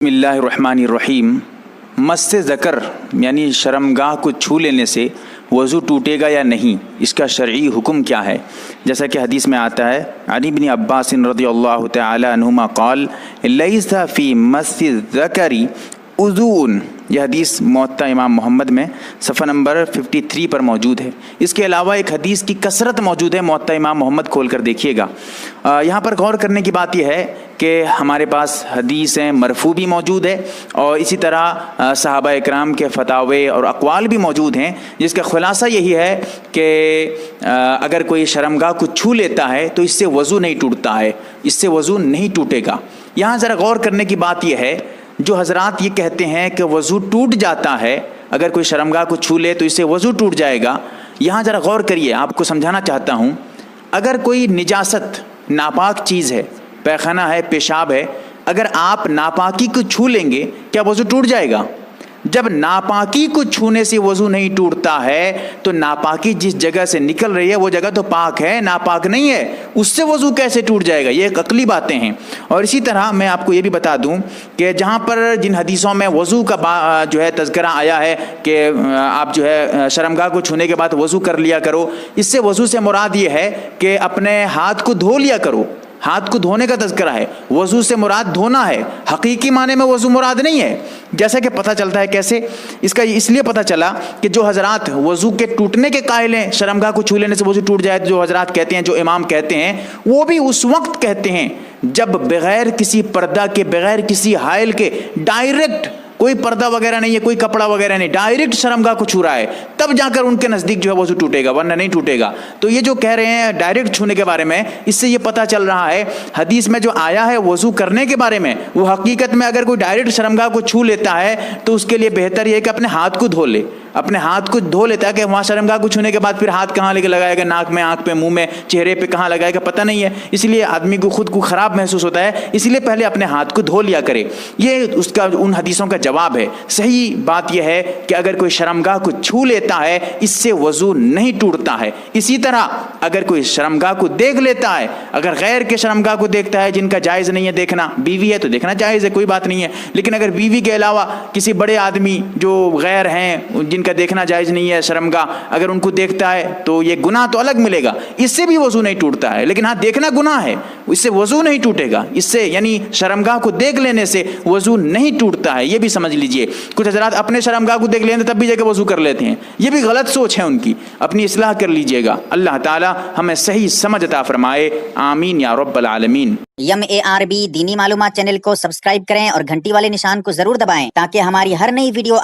बिस्मिल्लाहिर्रहमानिर्रहीम। मस्से ज़कर यानी शर्मगाह को छू लेने से वज़ू टूटेगा या नहीं, इसका शरई हुक्म क्या है? जैसा कि हदीस में आता है, अनी इब्न अब्बास रज़ियल्लाहु तआला अन्हुमा क़ाल लैसा फ़ी मस्सि ज़करी उज़ून। यह हदीस मुअत्ता इमाम मोहम्मद में सफ़ा नंबर 53 पर मौजूद है। इसके अलावा एक हदीस की कसरत मौजूद है, मुअत्ता इमाम मोहम्मद खोल कर देखिएगा। यहाँ पर गौर करने की बात यह है कि हमारे पास हदीसें मरफू भी मौजूद है और इसी तरह सहाबा इकराम के फतावे और अक़वाल भी मौजूद हैं, जिसका खुलासा यही है कि अगर कोई शर्मगाह को छू लेता है तो इससे वज़ू नहीं टूटता है, इससे वज़ू नहीं टूटेगा। यहाँ ज़रा गौर करने की बात यह है, जो हजरात ये कहते हैं कि वज़ू टूट जाता है, अगर कोई शर्मगाह को छू ले तो इससे वज़ू टूट जाएगा, यहाँ ज़रा गौर करिए, आपको समझाना चाहता हूँ। अगर कोई निजासत नापाक चीज़ है, पैखाना है, पेशाब है, अगर आप नापाकी को छू लेंगे क्या वज़ू टूट जाएगा? जब नापाकी को छूने से वज़ू नहीं टूटता है तो नापाकी जिस जगह से निकल रही है वो जगह तो पाक है, नापाक नहीं है, उससे वज़ू कैसे टूट जाएगा? ये एक अकली बातें हैं। और इसी तरह मैं आपको ये भी बता दूं कि जहाँ पर जिन हदीसों में वज़ू का जो है तज़किरा आया है कि आप जो है शर्मगाह को छूने के बाद वज़ू कर लिया करो, इससे वज़ू से मुराद ये है कि अपने हाथ को धो लिया करो, हाथ को धोने का तज़किरा है। वज़ू से मुराद धोना है, हकीकी माने में वज़ू मुराद नहीं है। जैसा कि पता चलता है कैसे, इसका इसलिए पता चला कि जो हजरात वज़ू के टूटने के कायल हैं, शर्मगाह को छू लेने से वज़ू टूट जाए, जो हजरात कहते हैं, जो इमाम कहते हैं, वो भी उस वक्त कहते हैं जब बग़ैर किसी पर्दा के, बग़ैर किसी हाइल के, डायरेक्ट कोई पर्दा वगैरह नहीं है, कोई कपड़ा वगैरह नहीं, डायरेक्ट शर्मगाह को छू रहा है, तब जाकर उनके नज़दीक जो है वज़ू टूटेगा, वरना नहीं टूटेगा। तो ये जो कह रहे हैं डायरेक्ट छूने के बारे में, इससे ये पता चल रहा है हदीस में जो आया है वज़ू करने के बारे में, वो हकीकत में अगर कोई डायरेक्ट शर्मगाह को छू लेता है तो उसके लिए बेहतर ये है कि अपने हाथ को धो ले, अपने हाथ को धो लेता है कि वहाँ शर्मगाह को छूने के बाद फिर हाथ कहाँ लेके लगाएगा, नाक में, आँख पे, मुंह में, चेहरे पे कहाँ लगाएगा पता नहीं है, इसलिए आदमी को खुद को ख़राब महसूस होता है, इसलिए पहले अपने हाथ को धो लिया करे। ये उसका उन हदीसों का जवाब है। सही बात यह है कि अगर कोई शर्मगाह को छू लेता है इससे वज़ू नहीं टूटता है। इसी तरह अगर कोई शर्मगाह को देख लेता है, अगर गैर के शर्मगाह को देखता है जिनका जायज़ नहीं है देखना, बीवी है तो देखना जायज़ है, कोई बात नहीं है, लेकिन अगर बीवी के अलावा किसी बड़े आदमी जो गैर हैं जिनका देखना जायज़ नहीं है शर्मगाह, अगर उनको देखता है तो ये गुनाह तो अलग मिलेगा, इससे भी वज़ू नहीं टूटता है। लेकिन हाँ, देखना गुनाह है, इससे वज़ू नहीं टूटेगा, इससे यानी शर्मगाह को देख लेने से वज़ू नहीं टूटता है, ये भी समझ लीजिए। कुछ हज़रात अपने शर्मगाह को देख लेते तब भी जाकर वज़ू कर लेते हैं, ये भी गलत सोच है उनकी, अपनी इस्लाह कर लीजिएगा। अल्लाह ताला हमें सही समझ अता फरमाए, आमीन या रब्बल आलमीन। MARB दीनी मालूमात चैनल को सब्सक्राइब करें और घंटी वाले निशान को जरूर दबाएं ताकि हमारी हर नई वीडियो